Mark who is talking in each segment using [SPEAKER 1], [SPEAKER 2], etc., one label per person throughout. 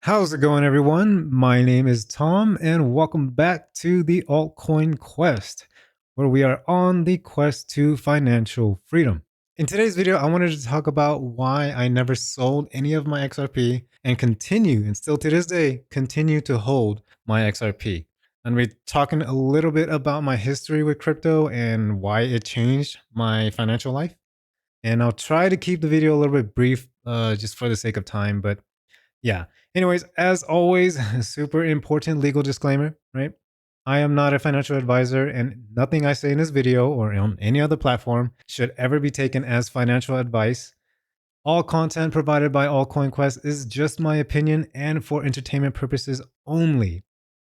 [SPEAKER 1] How's it going, everyone? My name is Tom, and welcome back to the Altcoin Quest, where we are on the quest to financial freedom. In today's video, I wanted to talk about why I never sold any of my XRP and continue, and still to this day, continue to hold my XRP. And we're talking a little bit about my history with crypto and why it changed my financial life. And I'll try to keep the video a little bit brief, just for the sake of time, but yeah. Anyways, as always, super important legal disclaimer, right? I am not a financial advisor, and nothing I say in this video or on any other platform should ever be taken as financial advice. All content provided by Altcoin Quest is just my opinion and for entertainment purposes only.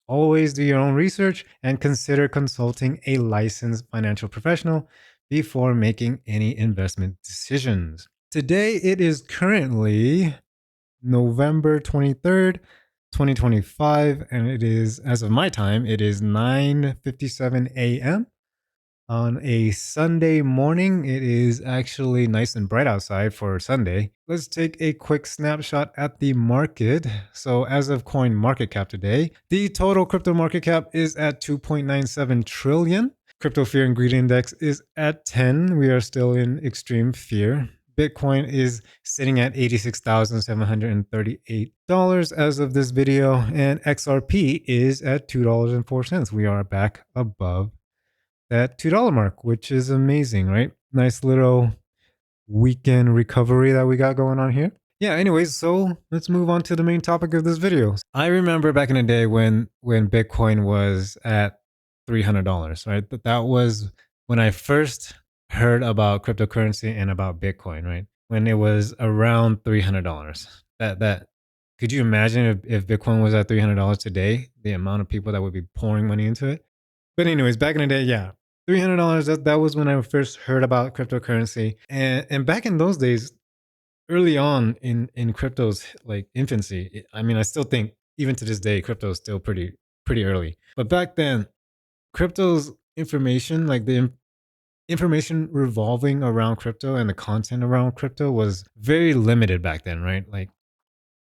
[SPEAKER 1] Always do your own research and consider consulting a licensed financial professional before making any investment decisions. Today, it is currently November 23rd, 2025, and it is, as of my time, it is 9:57 a.m. on a Sunday morning. It is actually nice and bright outside for Sunday. Let's take a quick snapshot at the market. So as of coin market cap today, the total crypto market cap is at 2.97 trillion. Crypto fear and greed index is at 10. We are still in extreme fear. Bitcoin is sitting at $86,738 as of this video, and XRP is at $2.04. We are back above that $2 mark, which is amazing, right? Nice little weekend recovery that we got going on here. Yeah, anyways, so let's move on to the main topic of this video. I remember back in the day when Bitcoin was at $300, right? That was when I first heard about cryptocurrency and about Bitcoin, right? When it was around $300. That could you imagine if Bitcoin was at $300 today, the amount of people that would be pouring money into it? But anyways, back in the day, yeah, $300. That was when I first heard about cryptocurrency, and back in those days, early on in crypto's like infancy, I mean, I still think even to this day, crypto is still pretty early. But back then, crypto's information, like the information revolving around crypto and the content around crypto was very limited back then, right? Like,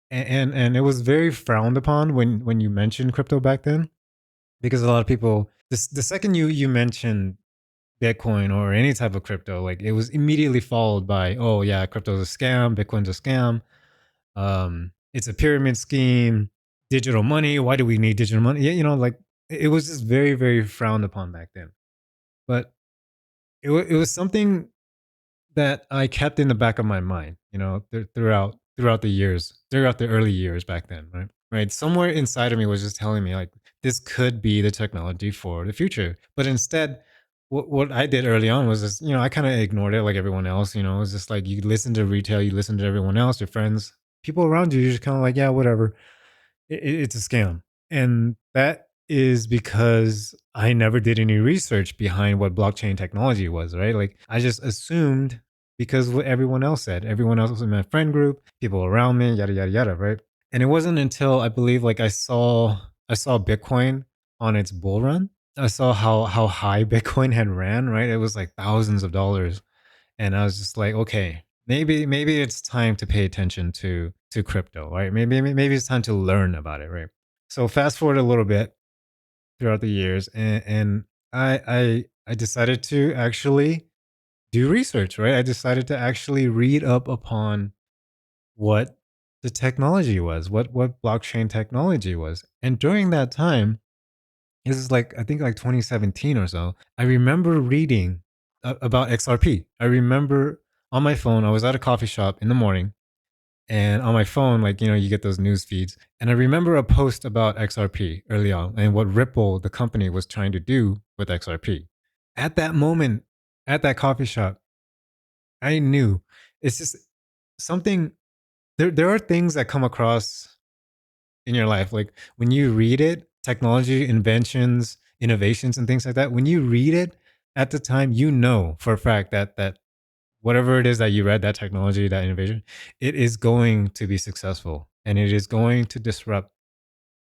[SPEAKER 1] and it was very frowned upon when you mentioned crypto back then, because a lot of people, the second you mentioned Bitcoin or any type of crypto, like it was immediately followed by, oh yeah, crypto's a scam, Bitcoin's a scam, it's a pyramid scheme, digital money. Why do we need digital money? Yeah, like it was just very frowned upon back then. But it was something that I kept in the back of my mind, throughout the years, throughout the early years back then, right? Right. Somewhere inside of me was just telling me like this could be the technology for the future. But instead, what I did early on was just, I kind of ignored it like everyone else. It was just like you listen to retail, you listen to everyone else, your friends, people around you, you're just kind of like, yeah, whatever. It's a scam. And that is because I never did any research behind what blockchain technology was, right? Like I just assumed because what everyone else said, everyone else in my friend group, people around me, yada yada yada, right? And it wasn't until I believe like I saw Bitcoin on its bull run. I saw how high Bitcoin had ran, right? It was like thousands of dollars. And I was just like, okay, maybe it's time to pay attention to crypto, right? Maybe it's time to learn about it, right? So fast forward a little bit throughout the years, and I decided to actually do research, right? I decided to actually read up upon what the technology was, what blockchain technology was. And during that time, this is like I think like 2017 or so, I remember reading about XRP. I remember on my phone, I was at a coffee shop in the morning, and on my phone, like, you get those news feeds. And I remember a post about XRP early on and what Ripple, the company, was trying to do with XRP. At that moment, at that coffee shop, I knew it's just something. There are things that come across in your life. Like when you read it, technology, inventions, innovations, and things like that, when you read it at the time, you know for a fact that whatever it is that you read, that technology, that innovation, it is going to be successful and it is going to disrupt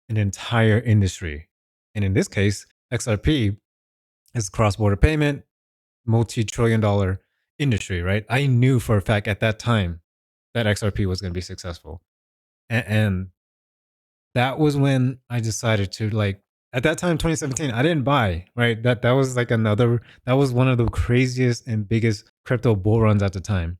[SPEAKER 1] an entire industry. And in this case, XRP is cross-border payment, multi-trillion dollar industry, right? I knew for a fact at that time that XRP was going to be successful. And that was when I decided to, like, at that time, 2017, I didn't buy, right? That was like another, that was one of the craziest and biggest crypto bull runs at the time.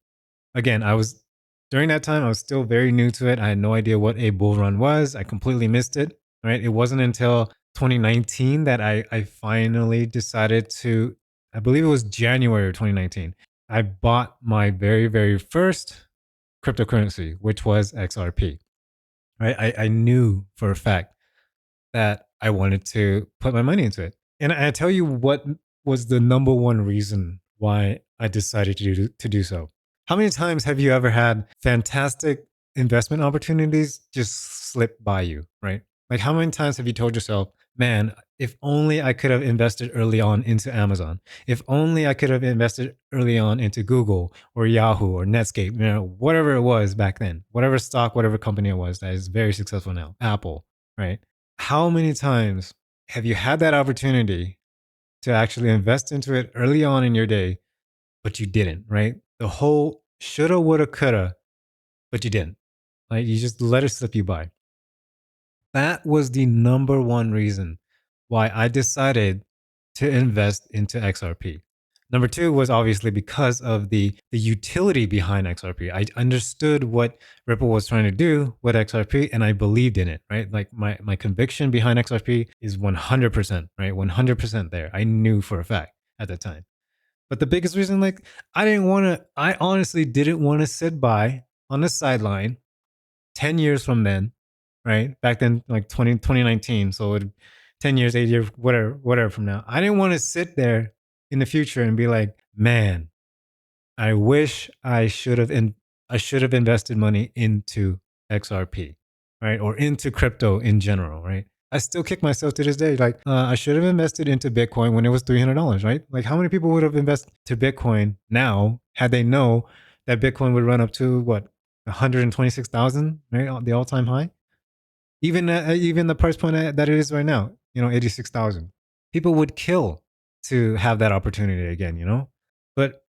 [SPEAKER 1] Again, I was, during that time, I was still very new to it. I had no idea what a bull run was. I completely missed it, right? It wasn't until 2019 that I finally decided to, I believe it was January of 2019. I bought my very, very first cryptocurrency, which was XRP, right? I knew for a fact that I wanted to put my money into it. And I tell you what was the number one reason why I decided to do so. How many times have you ever had fantastic investment opportunities just slip by you, right? Like, how many times have you told yourself, man, if only I could have invested early on into Amazon, if only I could have invested early on into Google or Yahoo or Netscape, whatever it was back then, whatever stock, whatever company it was that is very successful now, Apple, right? How many times have you had that opportunity to actually invest into it early on in your day, but you didn't, right? The whole shoulda, woulda, coulda, but you didn't. Like, you just let it slip you by. That was the number one reason why I decided to invest into XRP. Number two was obviously because of the utility behind XRP. I understood what Ripple was trying to do with XRP, and I believed in it, right? Like, my conviction behind XRP is 100%, right? 100% there. I knew for a fact at the time. But the biggest reason, like, I honestly didn't want to sit by on the sideline 10 years from then, right? Back then, like 2019. So 10 years, 8 years, whatever from now. I didn't want to sit there in the future and be like, man, I wish I should have invested money into XRP, right? Or into crypto in general, right? I still kick myself to this day. Like, I should have invested into Bitcoin when it was $300, right? Like, how many people would have invested to Bitcoin now had they know that Bitcoin would run up to what, 126,000, right? The all time high. Even the price point that it is right now, 86,000. People would kill to have that opportunity again. But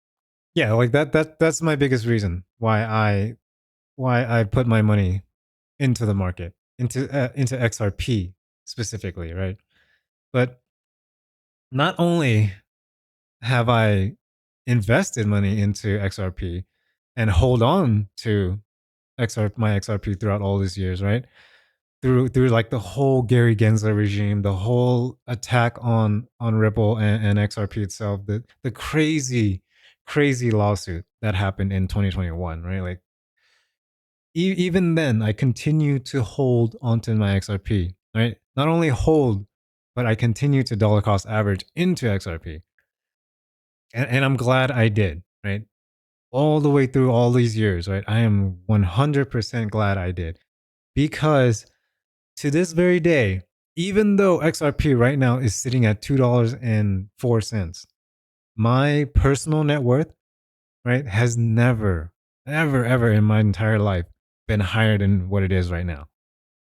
[SPEAKER 1] yeah, like that's my biggest reason why I put my money into the market, into XRP specifically, right? But not only have I invested money into XRP and hold on to my XRP throughout all these years, right? Through like the whole Gary Gensler regime, the whole attack on Ripple and XRP itself, the crazy lawsuit that happened in 2021, right? Like, even then, I continue to hold onto my XRP, right? Not only hold, but I continue to dollar cost average into XRP, and I'm glad I did, right? All the way through all these years, right? I am 100% glad I did, because to this very day, even though XRP right now is sitting at $2.04, my personal net worth, right, has never, ever, ever in my entire life been higher than what it is right now,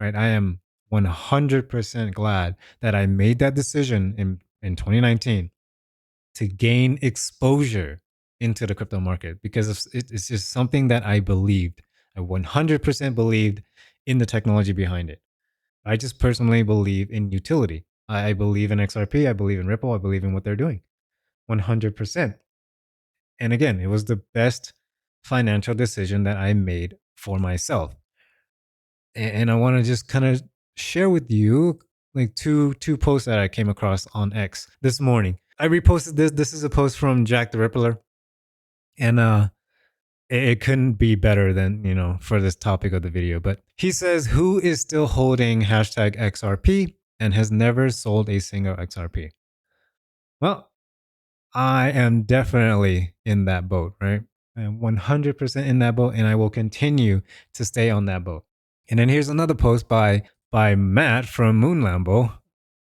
[SPEAKER 1] right? I am 100% glad that I made that decision in 2019 to gain exposure into the crypto market, because it's just something that I believed. I 100% believed in the technology behind it. I just personally believe in utility. I believe in XRP. I believe in Ripple. I believe in what they're doing 100%. And again, it was the best financial decision that I made for myself. And I want to just kind of share with you like two posts that I came across on X this morning. I reposted this. This is a post from Jack the Rippler. And it couldn't be better than, for this topic of the video. But he says, who is still holding hashtag XRP and has never sold a single XRP? Well, I am definitely in that boat, right? I am 100% in that boat, and I will continue to stay on that boat. And then here's another post by Matt from Moon Lambo,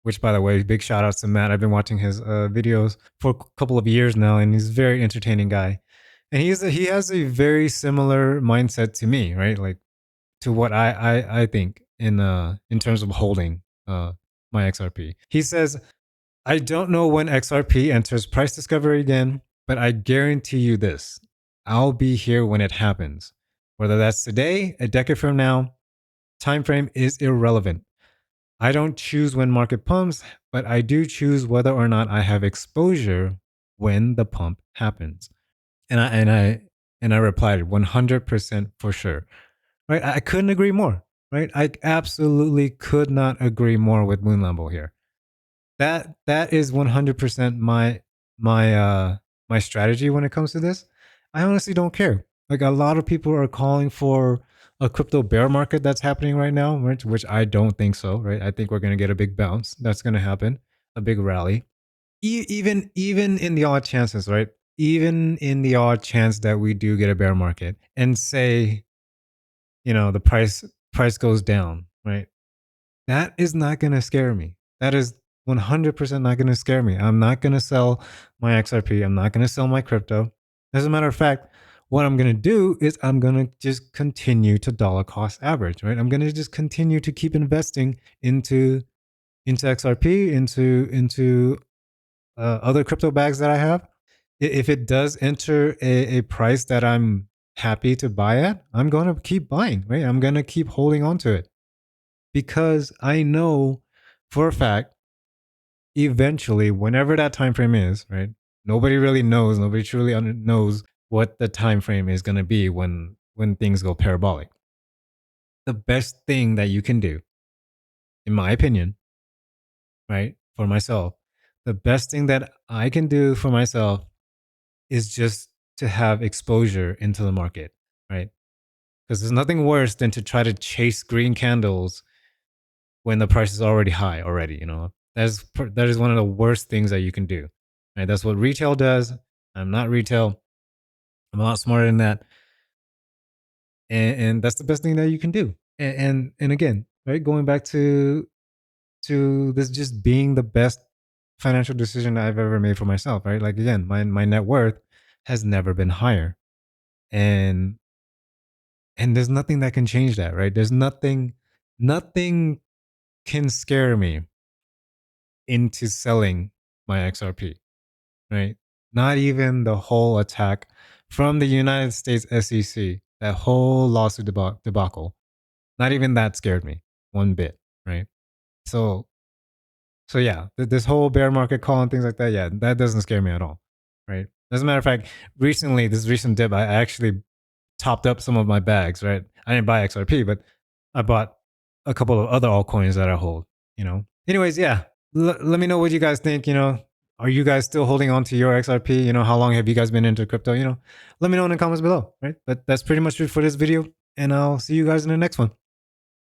[SPEAKER 1] which, by the way, big shout outs to Matt. I've been watching his videos for a couple of years now, and he's a very entertaining guy. And he has a very similar mindset to me, right? Like, to what I think in terms of holding my XRP. He says, I don't know when XRP enters price discovery again, but I guarantee you this: I'll be here when it happens. Whether that's today, a decade from now, Time frame is irrelevant. I don't choose when market pumps, but I do choose whether or not I have exposure when the pump happens. And I replied 100% for sure. Right? I couldn't agree more. Right? I absolutely could not agree more with Moon Lambo here. That is 100% my strategy when it comes to this. I honestly don't care. Like, a lot of people are calling for a crypto bear market that's happening right now, which I don't think so. Right? I think we're going to get a big bounce. That's going to happen, a big rally. Even in the odd chances, right? Even in the odd chance that we do get a bear market, and say, the price goes down, right? That is not going to scare me. That is 100% not going to scare me. I'm not going to sell my XRP. I'm not going to sell my crypto. As a matter of fact, what I'm going to do is I'm going to just continue to dollar cost average, right? I'm going to just continue to keep investing into XRP, into other crypto bags that I have. If it does enter a price that I'm happy to buy at, I'm going to keep buying, right? I'm going to keep holding on to it, because I know for a fact, eventually, whenever that time frame is, right? Nobody really knows. Nobody truly knows what the time frame is going to be when things go parabolic. The best thing that you can do, in my opinion, right, for myself, the best thing that I can do for myself is just to have exposure into the market, right? Because there's nothing worse than to try to chase green candles when the price is already high already. That is one of the worst things that you can do. Right? That's what retail does. I'm not retail. I'm a lot smarter than that, and that's the best thing that you can do. And again, right, going back to this just being the best financial decision I've ever made for myself. Right, like, again, my net worth has never been higher, and there's nothing that can change that. Right, there's nothing can scare me into selling my XRP, right? Not even the whole attack from the United States SEC, that whole lawsuit debacle. Not even that scared me one bit, right? So, yeah, this whole bear market call and things like that, yeah, that doesn't scare me at all, right? As a matter of fact, this recent dip, I actually topped up some of my bags, right? I didn't buy XRP, but I bought a couple of other altcoins that I hold. Anyways, yeah, let me know what you guys think. Are you guys still holding on to your XRP? How long have you guys been into crypto? Let me know in the comments below, right? But that's pretty much it for this video, and I'll see you guys in the next one.